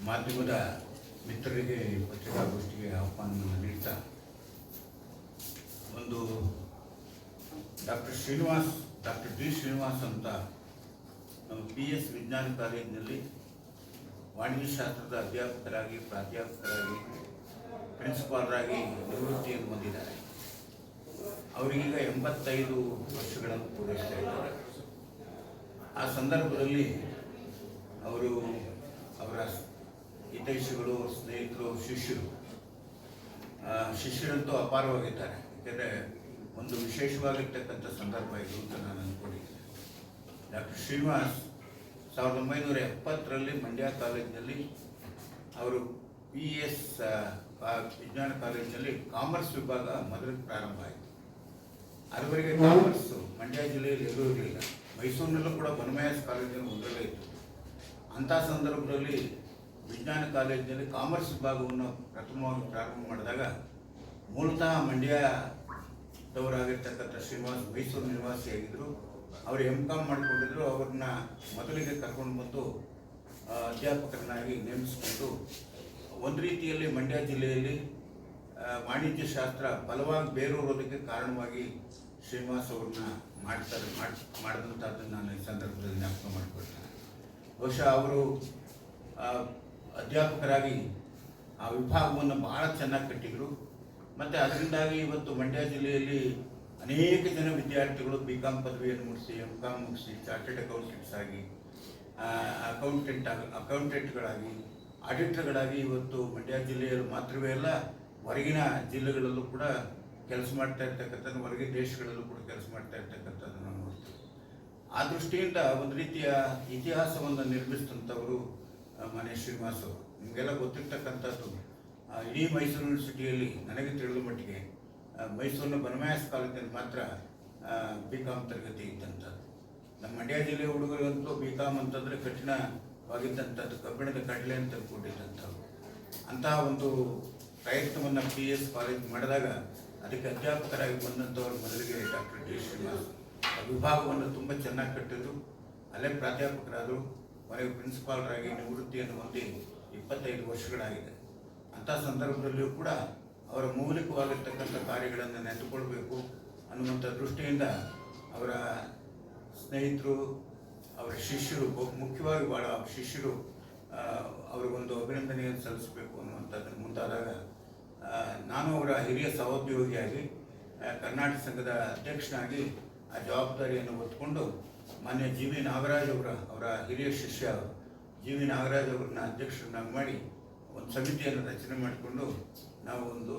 ಮಾಧ್ಯಮದ ಮಿತ್ರರಿಗೆ ಪತ್ರಿಕಾಗೋಷ್ಠಿಗೆ ಆಹ್ವಾನವನ್ನು ನೀಡ್ತಾ ಒಂದು ಡಾಕ್ಟರ್ ಡಿ ಶ್ರೀನಿವಾಸ್ ಅಂತ ನಮ್ಮ PS ವಿಜ್ಞಾನ ಕಾಲೇಜಿನಲ್ಲಿ ವಾಣಿಜ್ಯಶಾಸ್ತ್ರದ ಅಧ್ಯಾಪಕರಾಗಿ ಪ್ರಾಧ್ಯಾಪಕರಾಗಿ ಪ್ರಿನ್ಸಿಪಾಲರಾಗಿ ನಿವೃತ್ತಿಯನ್ನು ಹೊಂದಿದ್ದಾರೆ. ಅವರಿಗೀಗ 85 ವರ್ಷಗಳನ್ನು ಪೂರೈಸ್ತಾ ಇದ್ದಾರೆ. ಆ ಸಂದರ್ಭದಲ್ಲಿ ಅವರು ಅವರ ಹಿತೈಷಿಗಳು, ಸ್ನೇಹಿತರು, ಶಿಷ್ಯರಂತೂ ಅಪಾರವಾಗಿದ್ದಾರೆ. ಯಾಕೆಂದರೆ ಒಂದು ವಿಶೇಷವಾಗಿರ್ತಕ್ಕಂಥ ಸಂದರ್ಭ ಇದು ಅಂತ ನಾನು ಅಂದ್ಕೊಂಡಿದ್ದೇನೆ. ಡಾಕ್ಟರ್ ಶ್ರೀನಿವಾಸ್ 1970ರಲ್ಲಿ ಮಂಡ್ಯ ಕಾಲೇಜಿನಲ್ಲಿ ಅವರು PS ವಿಜ್ಞಾನ ಕಾಲೇಜಿನಲ್ಲಿ ಕಾಮರ್ಸ್ ವಿಭಾಗ ಮೊದಲಿಗೆ ಪ್ರಾರಂಭ ಆಯಿತು. ಅದುವರೆಗೆ ಕಾಮರ್ಸು ಮಂಡ್ಯ ಜಿಲ್ಲೆಯಲ್ಲಿ ಎಲ್ಲೂ ಇರಲಿಲ್ಲ. ಮೈಸೂರಿನಲ್ಲೂ ಕೂಡ ಬನಮಯಾಸ್ ಕಾಲೇಜಿನಲ್ಲಿ ಒಂದರಲ್ಲೇ ಇತ್ತು. ಅಂಥ ಸಂದರ್ಭದಲ್ಲಿ ವಿಜ್ಞಾನ ಕಾಲೇಜಿನಲ್ಲಿ ಕಾಮರ್ಸ್ ವಿಭಾಗವನ್ನು ಪ್ರಥಮವಾಗಿ ಪ್ರಾರಂಭ ಮಾಡಿದಾಗ ಮೂಲತಃ ಮಂಡ್ಯದವರಾಗಿರ್ತಕ್ಕಂಥ ಶ್ರೀನಿವಾಸ್ ಮೈಸೂರು ನಿವಾಸಿಯಾಗಿದ್ದರು. ಅವರು MCom ಮಾಡಿಕೊಂಡಿದ್ದರು. ಅವ್ರನ್ನ ಮೊದಲಿಗೆ ಕರ್ಕೊಂಡು ಬಂದು ಅಧ್ಯಾಪಕರನ್ನಾಗಿ ನೇಮಿಸಿಕೊಂಡು ಒಂದು ರೀತಿಯಲ್ಲಿ ಮಂಡ್ಯ ಜಿಲ್ಲೆಯಲ್ಲಿ ವಾಣಿಜ್ಯಶಾಸ್ತ್ರ ಬಲವಾಗಿ ಬೇರೂರೋದಕ್ಕೆ ಕಾರಣವಾಗಿ ಶ್ರೀನಿವಾಸ್ ಅವ್ರನ್ನ ಮಾಡಿದಂಥದ್ದನ್ನು ನಾನು ಈ ಸಂದರ್ಭದಲ್ಲಿ ಜ್ಞಾಪಕ ಮಾಡಿಕೊಳ್ತೇನೆ. ಬಹುಶಃ ಅವರು ಅಧ್ಯಾಪಕರಾಗಿ ಆ ವಿಭಾಗವನ್ನು ಬಹಳ ಚೆನ್ನಾಗಿ ಕಟ್ಟಿದರು. ಮತ್ತು ಅದರಿಂದಾಗಿ ಇವತ್ತು ಮಂಡ್ಯ ಜಿಲ್ಲೆಯಲ್ಲಿ ಅನೇಕ ಜನ ವಿದ್ಯಾರ್ಥಿಗಳು BCom ಪದವಿಯನ್ನು ಮುಗಿಸಿ MCom ಮುಗಿಸಿ ಚಾರ್ಟೆಡ್ ಅಕೌಂಟೆಂಟ್ಸ್ ಆಗಿ ಅಕೌಂಟೆಂಟ್ಗಳಾಗಿ ಆಡಿಟರ್ಗಳಾಗಿ ಇವತ್ತು ಮಂಡ್ಯ ಜಿಲ್ಲೆಯಲ್ಲಿ ಮಾತ್ರವೇ ಅಲ್ಲ, ಹೊರಗಿನ ಜಿಲ್ಲೆಗಳಲ್ಲೂ ಕೂಡ ಕೆಲಸ ಮಾಡ್ತಾ ಇರ್ತಕ್ಕಂಥದ್ದು, ಹೊರಗಿನ ದೇಶಗಳಲ್ಲೂ ಕೂಡ ಕೆಲಸ ಮಾಡ್ತಾ ಇರ್ತಕ್ಕಂಥದ್ದು ನಾವು ನೋಡ್ತೀವಿ. ಆ ದೃಷ್ಟಿಯಿಂದ ಒಂದು ರೀತಿಯ ಇತಿಹಾಸವನ್ನು ನಿರ್ಮಿಸಿದಂಥವರು ಮಾನ್ಯ ಶ್ರೀನಿವಾಸ್ ಅವರು. ನಿಮಗೆಲ್ಲ ಗೊತ್ತಿರ್ತಕ್ಕಂಥದ್ದು ಇಡೀ ಮೈಸೂರು ಯೂನಿವರ್ಸಿಟಿಯಲ್ಲಿ ನನಗೆ ತಿಳಿದ ಮಟ್ಟಿಗೆ ಮೈಸೂರಿನ ಬನಮಯಾಸ್ ಕಾಲೇಜಿನಲ್ಲಿ ಮಾತ್ರ BCom ತರಗತಿ ಇದ್ದಂಥದ್ದು. ನಮ್ಮ ಮಂಡ್ಯ ಜಿಲ್ಲೆಯ ಹುಡುಗರಿಗಂತೂ BCom ಅಂತಂದರೆ ಕಠಿಣವಾಗಿದ್ದಂಥದ್ದು, ಕಬ್ಬಿಣದ ಕಡಲೆ ಅಂತ ಅಂದ್ಕೊಂಡಿದ್ದಂಥವ್ರು. ಅಂತಹ ಒಂದು ಪ್ರಯತ್ನವನ್ನು PS ಕಾಲೇಜ್ ಮಾಡಿದಾಗ ಅದಕ್ಕೆ ಅಧ್ಯಾಪಕರಾಗಿ ಬಂದಂಥವ್ರು ಮೊದಲಿಗೆ ಡಾಕ್ಟರ್ ಡಿ ಶ್ರೀನಿವಾಸ್ ವಿಭಾಗವನ್ನು ತುಂಬ ಚೆನ್ನಾಗಿ ಕಟ್ಟಿದ್ರು. ಅಲ್ಲೇ ಪ್ರಾಧ್ಯಾಪಕರಾದರು. ಕೊನೆಗೆ ಪ್ರಿನ್ಸಿಪಾಲರಾಗಿ ನಿವೃತ್ತಿಯನ್ನು ಹೊಂದಿ 25 ವರ್ಷಗಳಾಗಿದೆ. ಅಂಥ ಸಂದರ್ಭದಲ್ಲಿಯೂ ಕೂಡ ಅವರ ಮೌಲಿಕವಾಗಿರ್ತಕ್ಕಂಥ ಕಾರ್ಯಗಳನ್ನು ನೆನಪಿಕೊಳ್ಬೇಕು ಅನ್ನುವಂಥ ದೃಷ್ಟಿಯಿಂದ ಅವರ ಸ್ನೇಹಿತರು, ಅವರ ಶಿಷ್ಯರು, ಮುಖ್ಯವಾಗಿ ಭಾಳ ಶಿಷ್ಯರು ಅವ್ರಿಗೊಂದು ಅಭಿನಂದನೆಯನ್ನು ಸಲ್ಲಿಸಬೇಕು ಅನ್ನುವಂಥದ್ದನ್ನು ಮುಂದಾದಾಗ ನಾನು ಅವರ ಹಿರಿಯ ಸಹೋದ್ಯೋಗಿಯಾಗಿ ಕರ್ನಾಟಕ ಸಂಘದ ಅಧ್ಯಕ್ಷನಾಗಿ ಆ ಜವಾಬ್ದಾರಿಯನ್ನು ಹೊತ್ತುಕೊಂಡು ಮಾನ್ಯ GV ನಾಗರಾಜ್ ಅವರ ಹಿರಿಯ ಶಿಷ್ಯ GV ನಾಗರಾಜ್ ಅವ್ರನ್ನ ಅಧ್ಯಕ್ಷರನ್ನಾಗಿ ಮಾಡಿ ಒಂದು ಸಮಿತಿಯನ್ನು ರಚನೆ ಮಾಡಿಕೊಂಡು ನಾವು ಒಂದು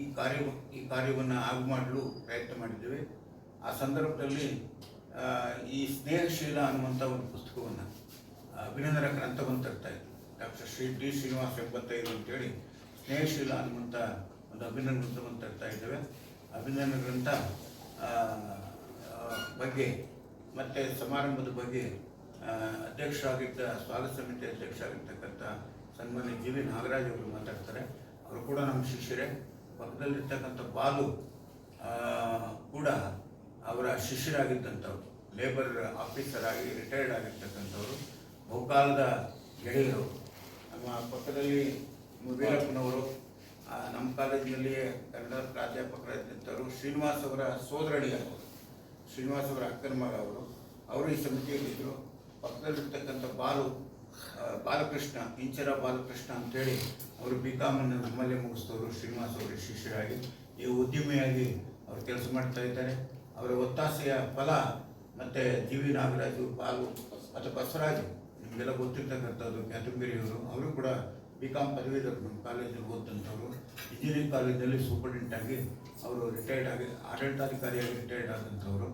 ಈ ಕಾರ್ಯವನ್ನು ಆಗು ಮಾಡಲು ಪ್ರಯತ್ನ ಮಾಡಿದ್ದೇವೆ. ಆ ಸಂದರ್ಭದಲ್ಲಿ ಈ ಸ್ನೇಹಶೀಲ ಅನ್ನುವಂಥ ಒಂದು ಪುಸ್ತಕವನ್ನು ಅಭಿನಂದನ ಗ್ರಂಥವನ್ನು ತರ್ತಾಯಿತ್ತು. ಡಾಕ್ಟರ್ ಡಿ ಶ್ರೀನಿವಾಸ್ 85 ಅಂತೇಳಿ ಸ್ನೇಹಶೀಲ ಅನ್ನುವಂಥ ಒಂದು ಅಭಿನಂದನ ಗ್ರಂಥವನ್ನು ತರ್ತಾ ಇದ್ದೇವೆ. ಅಭಿನಂದನ ಗ್ರಂಥ ಬಗ್ಗೆ ಮತ್ತು ಸಮಾರಂಭದ ಬಗ್ಗೆ ಸ್ವಾಗತ ಸಮಿತಿ ಅಧ್ಯಕ್ಷರಾಗಿರ್ತಕ್ಕಂಥ ಸನ್ಮಾನ್ಯ GV ನಾಗರಾಜ್ ಅವರು ಮಾತಾಡ್ತಾರೆ. ಅವರು ಕೂಡ ನಮ್ಮ ಶಿಷ್ಯರೇ. ಪಕ್ಕದಲ್ಲಿರ್ತಕ್ಕಂಥ ಬಾಲು ಕೂಡ ಅವರ ಶಿಷ್ಯರಾಗಿದ್ದಂಥವ್ರು, ಲೇಬರ್ ಆಫೀಸರ್ ಆಗಿ ರಿಟೈರ್ಡ್ ಆಗಿರ್ತಕ್ಕಂಥವ್ರು, ಬಹುಕಾಲದ ಗೆಳೆಯರು. ನಮ್ಮ ಪಕ್ಕದಲ್ಲಿ ವೀರಪ್ಪನವರು ನಮ್ಮ ಕಾಲೇಜಿನಲ್ಲಿಯೇ ಕನ್ನಡ ಪ್ರಾಧ್ಯಾಪಕರಾಗಿದ್ದಂಥವರು. ಶ್ರೀನಿವಾಸ್ ಅವರ ಸೋದರಳಿಯವರು, ಶ್ರೀನಿವಾಸ್ ಅವರ ಅಕ್ಕನ ಮಗ ಅವರು ಈ ಸಮಿತಿಯಲ್ಲಿದ್ದರು. ಪಕ್ಕದಲ್ಲಿರ್ತಕ್ಕಂಥ ಬಾಲಕೃಷ್ಣ, ಇಂಚರ ಬಾಲಕೃಷ್ಣ ಅಂತೇಳಿ ಅವರು BCom ನಮ್ಮಲ್ಲೇ ಮುಗಿಸಿದವರು. ಶ್ರೀನಿವಾಸ್ ಅವರ ಶಿಷ್ಯರಾಗಿ ಈ ಉದ್ಯಮಿಯಾಗಿ ಅವರು ಕೆಲಸ ಮಾಡ್ತಾ ಇದ್ದಾರೆ. ಅವರ ಒತ್ತಾಸೆಯ ಫಲ ಮತ್ತು GV ನಾಗರಾಜು, ಬಾಲು ಮತ್ತು ಬಸವರಾಜು, ನಿಮಗೆಲ್ಲ ಗೊತ್ತಿರ್ತಕ್ಕಂಥದ್ದು ಕ್ಯಾತಂಬಿರಿಯವರು, ಅವರು ಕೂಡ BCom ಪದವೀಧರು, ನಮ್ಮ ಕಾಲೇಜಲ್ಲಿ ಓದಂಥವ್ರು. ಇಂಜಿನಿಯರಿಂಗ್ ಕಾಲೇಜಲ್ಲಿ ಸೂಪರಿಂಟೆಂಡೆಂಟ್ ಆಗಿ ಅವರು ರಿಟೈರ್ಡ್ ಆಗಿ ಆಡಳಿತಾಧಿಕಾರಿಯಾಗಿ ರಿಟೈರ್ಡ್ ಆದಂಥವರು.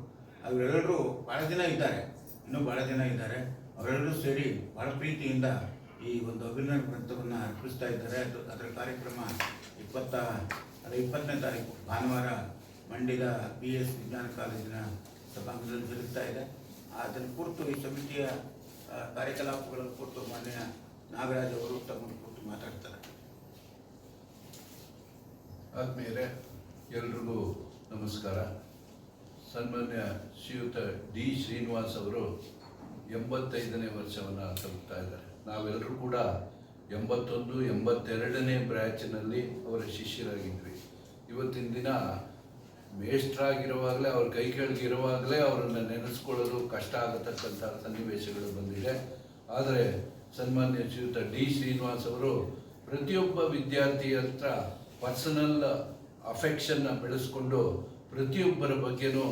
ಅವರೆಲ್ಲರೂ ಭಾಳ ಜನ ಇದ್ದಾರೆ, ಇನ್ನೂ ಭಾಳ ಜನ ಇದ್ದಾರೆ. ಅವರೆಲ್ಲರೂ ಸೇರಿ ಭಾಳ ಪ್ರೀತಿಯಿಂದ ಈ ಒಂದು ಅಭಿನಂದನ ಗ್ರಂಥವನ್ನು ಅರ್ಪಿಸ್ತಾ ಇದ್ದಾರೆ. ಅದರ ಕಾರ್ಯಕ್ರಮ 20ನೇ ತಾರೀಕು ಭಾನುವಾರ ಮಂಡ್ಯದ PS ವಿಜ್ಞಾನ ಕಾಲೇಜಿನ ಸಭಾಂಗಣದಲ್ಲಿ ಜರುಗ್ತಾ ಇದೆ. ಅದನ್ನು ಕುರಿತು ಈ ಸಮಿತಿಯ ಕಾರ್ಯಕಲಾಪಗಳ ಕುರಿತು ಮಾನ್ಯ ನಾಗರಾಜ್ ಅವರು ತಮ್ಮನ್ನು ಕುರಿತು ಮಾತಾಡ್ತಾರೆ. ಆದ್ಮೇಲೆ ಎಲ್ರಿಗೂ ನಮಸ್ಕಾರ. ಸನ್ಮಾನ್ಯ ಶ್ರೀಯುತ ಡಿ ಶ್ರೀನಿವಾಸ್ ಅವರು 85ನೇ ವರ್ಷವನ್ನು ತಲುಪ್ತಾ ಇದ್ದಾರೆ. ನಾವೆಲ್ಲರೂ ಕೂಡ 81, 82ನೇ ಬ್ರ್ಯಾಚಿನಲ್ಲಿ ಅವರ ಶಿಷ್ಯರಾಗಿದ್ವಿ. ಇವತ್ತಿನ ದಿನ ಮೇಷ್ಟ್ರಾಗಿರುವಾಗಲೇ ಅವ್ರ ಕೈ ಕೆಳಗಿರುವಾಗಲೇ ಅವರನ್ನು ನೆನೆಸ್ಕೊಳ್ಳೋದು ಕಷ್ಟ ಆಗತಕ್ಕಂಥ ಸನ್ನಿವೇಶಗಳು ಬಂದಿದೆ. ಆದರೆ ಸನ್ಮಾನ್ಯ ಶ್ರೀಯುತ ಡಿ ಶ್ರೀನಿವಾಸ್ ಅವರು ಪ್ರತಿಯೊಬ್ಬ ವಿದ್ಯಾರ್ಥಿ ಹತ್ರ ಪರ್ಸನಲ್ ಅಫೆಕ್ಷನ್ನ ಬೆಳೆಸ್ಕೊಂಡು ಪ್ರತಿಯೊಬ್ಬರ ಬಗ್ಗೆನೂ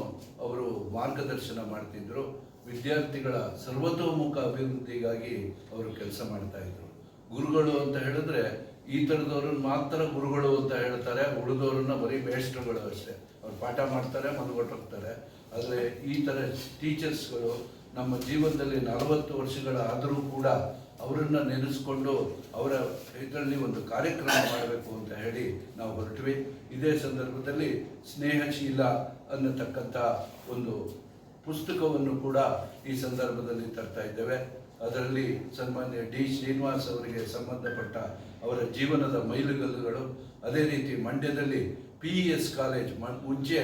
ಅವರು ಮಾರ್ಗದರ್ಶನ ಮಾಡ್ತಿದ್ರು. ವಿದ್ಯಾರ್ಥಿಗಳ ಸರ್ವತೋಮುಖ ಅಭಿವೃದ್ಧಿಗಾಗಿ ಅವರು ಕೆಲಸ ಮಾಡ್ತಾ ಇದ್ರು. ಗುರುಗಳು ಅಂತ ಹೇಳಿದ್ರೆ ಈ ಥರದವ್ರನ್ನ ಮಾತ್ರ ಗುರುಗಳು ಅಂತ ಹೇಳ್ತಾರೆ, ಉಳಿದವ್ರನ್ನ ಬರೀ ಮೇಷ್ಟ್ರುಗಳು ಅಷ್ಟೇ. ಅವ್ರು ಪಾಠ ಮಾಡ್ತಾರೆ, ಮನಗೊಟ್ಟೋಗ್ತಾರೆ. ಆದರೆ ಈ ಥರ ಟೀಚರ್ಸ್ಗಳು ನಮ್ಮ ಜೀವನದಲ್ಲಿ 40 ವರ್ಷಗಳ ಆದರೂ ಕೂಡ ಅವರನ್ನು ನೆನೆಸ್ಕೊಂಡು ಅವರ ಇದರಲ್ಲಿ ಒಂದು ಕಾರ್ಯಕ್ರಮ ಮಾಡಬೇಕು ಅಂತ ಹೇಳಿ ನಾವು ಹೊರಟ್ವಿ. ಇದೇ ಸಂದರ್ಭದಲ್ಲಿ ಸ್ನೇಹಶೀಲ ಅನ್ನತಕ್ಕಂಥ ಒಂದು ಪುಸ್ತಕವನ್ನು ಕೂಡ ಈ ಸಂದರ್ಭದಲ್ಲಿ ತರ್ತಾ ಇದ್ದೇವೆ. ಅದರಲ್ಲಿ ಸನ್ಮಾನ್ಯ ಡಿ ಶ್ರೀನಿವಾಸ್ ಅವರಿಗೆ ಸಂಬಂಧಪಟ್ಟ ಅವರ ಜೀವನದ ಮೈಲುಗಲ್ಲುಗಳು, ಅದೇ ರೀತಿ ಮಂಡ್ಯದಲ್ಲಿ PES ಕಾಲೇಜ್ ಮುಂಚೆ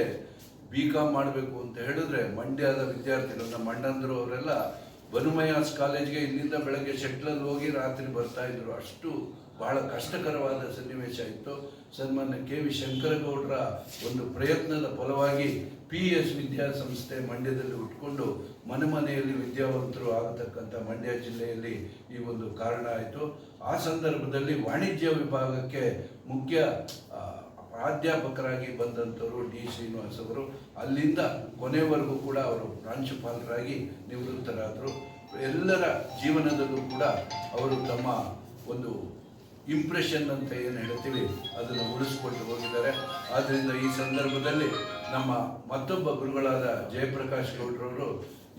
BCom ಮಾಡಬೇಕು ಅಂತ ಹೇಳಿದ್ರೆ ಮಂಡ್ಯದ ವಿದ್ಯಾರ್ಥಿಗಳು ನಮ್ಮ ಅಣ್ಣಂದರು ಅವರೆಲ್ಲ ಬನುಮಯಾಸ್ ಕಾಲೇಜ್ಗೆ ಇಲ್ಲಿಂದ ಬೆಳಗ್ಗೆ ಶೆಟ್ಲಲ್ಲಿ ಹೋಗಿ ರಾತ್ರಿ ಬರ್ತಾ ಇದ್ರು. ಅಷ್ಟು ಬಹಳ ಕಷ್ಟಕರವಾದ ಸನ್ನಿವೇಶ ಇತ್ತು. ಸನ್ಮಾನ್ಯ KV ಶಂಕರಗೌಡರ ಒಂದು ಪ್ರಯತ್ನದ ಫಲವಾಗಿ PES ವಿದ್ಯಾಸಂಸ್ಥೆ ಮಂಡ್ಯದಲ್ಲಿ ಉಟ್ಕೊಂಡು ಮನೆಯಲ್ಲಿ ವಿದ್ಯಾವಂತರು ಆಗತಕ್ಕಂಥ ಮಂಡ್ಯ ಜಿಲ್ಲೆಯಲ್ಲಿ ಈ ಒಂದು ಕಾರಣ ಆಯಿತು. ಆ ಸಂದರ್ಭದಲ್ಲಿ ವಾಣಿಜ್ಯ ವಿಭಾಗಕ್ಕೆ ಮುಖ್ಯ ಪ್ರಾಧ್ಯಾಪಕರಾಗಿ ಬಂದಂಥವರು ಡಿ ಶ್ರೀನಿವಾಸ್ ಅವರು. ಅಲ್ಲಿಂದ ಕೊನೆವರೆಗೂ ಕೂಡ ಅವರು ಪ್ರಾಂಶುಪಾಲರಾಗಿ ನಿವೃತ್ತರಾದರು. ಎಲ್ಲರ ಜೀವನದಲ್ಲೂ ಕೂಡ ಅವರು ತಮ್ಮ ಒಂದು ಇಂಪ್ರೆಷನ್ ಅಂತ ಏನು ಹೇಳ್ತೀವಿ ಅದನ್ನು ಉಳಿಸ್ಕೊಂಡು ಹೋಗಿದ್ದಾರೆ. ಆದ್ದರಿಂದ ಈ ಸಂದರ್ಭದಲ್ಲಿ ನಮ್ಮ ಮತ್ತೊಬ್ಬ ಗುರುಗಳಾದ ಜಯಪ್ರಕಾಶ್ ಗೌಡ್ರವರು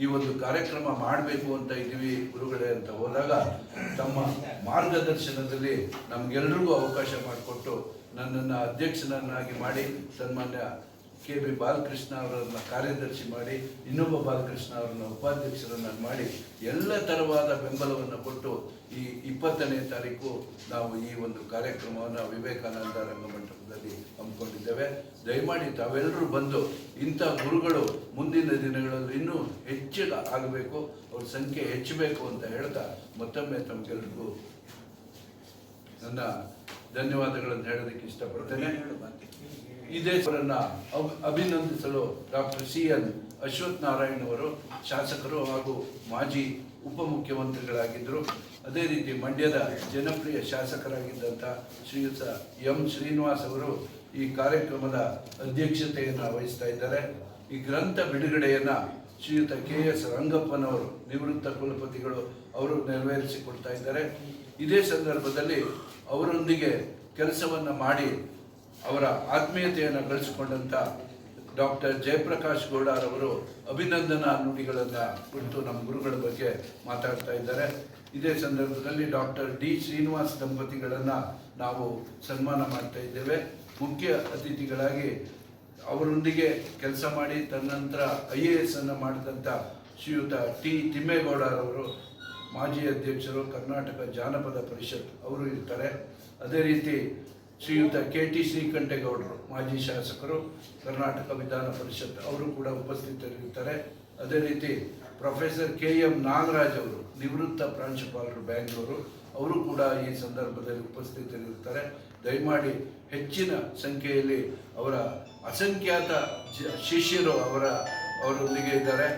ಈ ಒಂದು ಕಾರ್ಯಕ್ರಮ ಮಾಡಬೇಕು ಅಂತ ಇದ್ದೀವಿ ಗುರುಗಳೇ ಅಂತ ಹೋದಾಗ ತಮ್ಮ ಮಾರ್ಗದರ್ಶನದಲ್ಲಿ ನಮಗೆಲ್ಲರಿಗೂ ಅವಕಾಶ ಮಾಡಿಕೊಟ್ಟು ನನ್ನನ್ನು ಅಧ್ಯಕ್ಷನನ್ನಾಗಿ ಮಾಡಿ ಸನ್ಮಾನ್ಯ KB ಬಾಲಕೃಷ್ಣ ಅವರನ್ನು ಕಾರ್ಯದರ್ಶಿ ಮಾಡಿ ಇನ್ನೊಬ್ಬ ಬಾಲಕೃಷ್ಣ ಅವರನ್ನು ಉಪಾಧ್ಯಕ್ಷರನ್ನು ಮಾಡಿ ಎಲ್ಲ ಥರವಾದ ಬೆಂಬಲವನ್ನು ಕೊಟ್ಟು ಈ 20ನೇ ತಾರೀಕು ನಾವು ಈ ಒಂದು ಕಾರ್ಯಕ್ರಮವನ್ನು ವಿವೇಕಾನಂದ ರಂಗಮಂಟಪದಲ್ಲಿ ಹಮ್ಮಿಕೊಂಡಿದ್ದೇವೆ. ದಯಮಾಡಿ ತಾವೆಲ್ಲರೂ ಬಂದು ಇಂಥ ಗುರುಗಳು ಮುಂದಿನ ದಿನಗಳಲ್ಲಿ ಇನ್ನೂ ಹೆಚ್ಚು ಆಗಬೇಕು, ಅವ್ರ ಸಂಖ್ಯೆ ಹೆಚ್ಚಬೇಕು ಅಂತ ಹೇಳ್ತಾ ಮತ್ತೊಮ್ಮೆ ತಮಗೆಲ್ಲರಿಗೂ ನನ್ನ ಧನ್ಯವಾದಗಳನ್ನು ಹೇಳೋದಕ್ಕೆ ಇಷ್ಟಪಡ್ತೇನೆ. ಇದೇ ಅವರನ್ನು ಅಭಿನಂದಿಸಲು ಡಾಕ್ಟರ್ CN ಅಶ್ವಥ್ ನಾರಾಯಣ್ ಅವರು ಶಾಸಕರು ಹಾಗೂ ಮಾಜಿ ಉಪಮುಖ್ಯಮಂತ್ರಿಗಳಾಗಿದ್ದರು. ಅದೇ ರೀತಿ ಮಂಡ್ಯದ ಜನಪ್ರಿಯ ಶಾಸಕರಾಗಿದ್ದಂಥ ಶ್ರೀಯುತ M ಶ್ರೀನಿವಾಸ್ ಅವರು ಈ ಕಾರ್ಯಕ್ರಮದ ಅಧ್ಯಕ್ಷತೆಯನ್ನು ವಹಿಸ್ತಾ ಇದ್ದಾರೆ. ಈ ಗ್ರಂಥ ಬಿಡುಗಡೆಯನ್ನು ಶ್ರೀಯುತ KS ರಂಗಪ್ಪನವರು ನಿವೃತ್ತ ಕುಲಪತಿಗಳು ಅವರು ನೆರವೇರಿಸಿಕೊಡ್ತಾ ಇದ್ದಾರೆ. ಇದೇ ಸಂದರ್ಭದಲ್ಲಿ ಅವರೊಂದಿಗೆ ಕೆಲಸವನ್ನು ಮಾಡಿ ಅವರ ಆತ್ಮೀಯತೆಯನ್ನು ಗಳಿಸಿಕೊಂಡಂಥ ಡಾಕ್ಟರ್ ಜಯಪ್ರಕಾಶ್ ಗೌಡರವರು ಅಭಿನಂದನಾ ನುಡಿಗಳನ್ನು ಕುರಿತು ನಮ್ಮ ಗುರುಗಳ ಬಗ್ಗೆ ಮಾತಾಡ್ತಾ ಇದ್ದಾರೆ. ಇದೇ ಸಂದರ್ಭದಲ್ಲಿ ಡಾಕ್ಟರ್ ಡಿ ಶ್ರೀನಿವಾಸ್ ದಂಪತಿಗಳನ್ನು ನಾವು ಸನ್ಮಾನ ಮಾಡ್ತಾ ಇದ್ದೇವೆ. ಮುಖ್ಯ ಅತಿಥಿಗಳಾಗಿ ಅವರೊಂದಿಗೆ ಕೆಲಸ ಮಾಡಿ ತದನಂತರ IAS ಅನ್ನು ಮಾಡಿದಂಥ ಶ್ರೀಯುತ T ತಿಮ್ಮೇಗೌಡರವರು ಮಾಜಿ ಅಧ್ಯಕ್ಷರು ಕರ್ನಾಟಕ ಜಾನಪದ ಪರಿಷತ್ ಅವರು ಇರ್ತಾರೆ. ಅದೇ ರೀತಿ ಶ್ರೀಯುತ KT ಶ್ರೀಕಂಠೇಗೌಡರು ಮಾಜಿ ಶಾಸಕರು ಕರ್ನಾಟಕ ವಿಧಾನ ಪರಿಷತ್ ಅವರು ಕೂಡ ಉಪಸ್ಥಿತರಿರ್ತಾರೆ. ಅದೇ ರೀತಿ ಪ್ರೊಫೆಸರ್ KM ನಾಗರಾಜ್ ಅವರು ನಿವೃತ್ತ ಪ್ರಾಂಶುಪಾಲರು ಬ್ಯಾಂಗ್ಳೂರು ಅವರು ಕೂಡ ಈ ಸಂದರ್ಭದಲ್ಲಿ ಉಪಸ್ಥಿತರಿರ್ತಾರೆ. ದಯಮಾಡಿ ಹೆಚ್ಚಿನ ಸಂಖ್ಯೆಯಲ್ಲಿ ಅವರ ಅಸಂಖ್ಯಾತ ಶಿಷ್ಯರು ಅವರೊಂದಿಗೆ ಇದ್ದಾರೆ.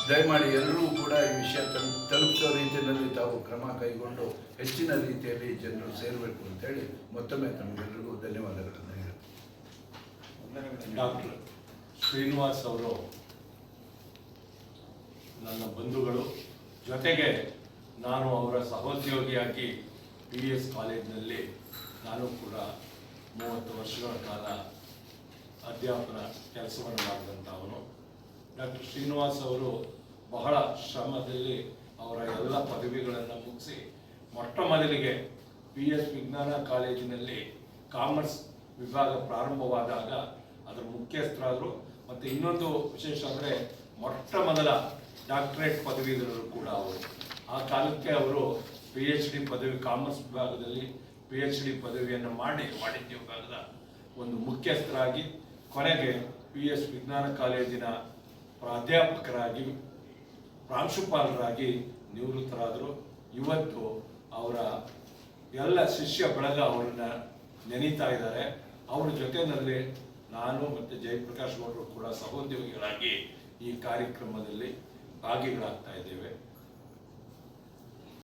ದಯಮಾಡಿ ಎಲ್ಲರೂ ಕೂಡ ಈ ವಿಷಯ ತಲುಪಿಸೋ ರೀತಿಯಲ್ಲಿ ತಾವು ಕ್ರಮ ಕೈಗೊಂಡು ಹೆಚ್ಚಿನ ರೀತಿಯಲ್ಲಿ ಜನರು ಸೇರಬೇಕು ಅಂತೇಳಿ ಮತ್ತೊಮ್ಮೆ ತಮಗೆಲ್ಲರಿಗೂ ಧನ್ಯವಾದಗಳನ್ನು ಹೇಳ್ತೀನಿ. ಡಾಕ್ಟರ್ ಶ್ರೀನಿವಾಸ್ ಅವರು ನನ್ನ ಬಂಧುಗಳು, ಜೊತೆಗೆ ನಾನು ಅವರ ಸಹೋದ್ಯೋಗಿಯಾಗಿ PES ಕಾಲೇಜಿನಲ್ಲಿ ನಾನು ಕೂಡ 30 ವರ್ಷಗಳ ಕಾಲ ಅಧ್ಯಾಪನ ಕೆಲಸವನ್ನು ಮಾಡಿದಂಥವನು. ಡಾಕ್ಟರ್ ಶ್ರೀನಿವಾಸ್ ಅವರು ಬಹಳ ಶ್ರಮದಲ್ಲಿ ಅವರ ಎಲ್ಲ ಪದವಿಗಳನ್ನು ಮುಗಿಸಿ ಮೊಟ್ಟ ಮೊದಲಿಗೆ PES ವಿಜ್ಞಾನ ಕಾಲೇಜಿನಲ್ಲಿ ಕಾಮರ್ಸ್ ವಿಭಾಗ ಪ್ರಾರಂಭವಾದಾಗ ಅದರ ಮುಖ್ಯಸ್ಥರಾದರು. ಮತ್ತು ಇನ್ನೊಂದು ವಿಶೇಷ ಅಂದರೆ ಮೊಟ್ಟ ಮೊದಲ ಡಾಕ್ಟರೇಟ್ ಪದವೀಧರರು ಕೂಡ ಅವರು. ಆ ಕಾಲಕ್ಕೆ ಅವರು PhD ಪದವಿ ಕಾಮರ್ಸ್ ವಿಭಾಗದಲ್ಲಿ PhD ಪದವಿಯನ್ನು ಮಾಡಿ ವಾಣಿಜ್ಯ ವಿಭಾಗದ ಒಂದು ಪ್ರಾಂಶುಪಾಲರಾಗಿ ನಿವೃತ್ತರಾದರು. ಇವತ್ತು ಅವರ ಎಲ್ಲ ಶಿಷ್ಯ ಬಳಗ ಅವರನ್ನ ನೆನೀತಾ ಇದ್ದಾರೆ. ಅವರ ಜೊತೆಯಲ್ಲಿ ನಾನು ಮತ್ತು ಜಯಪ್ರಕಾಶ್ ಗೌಡರು ಕೂಡ ಸಹೋದ್ಯೋಗಿಗಳಾಗಿ ಈ ಕಾರ್ಯಕ್ರಮದಲ್ಲಿ ಭಾಗಿಗಳಾಗ್ತಾ ಇದ್ದೇವೆ.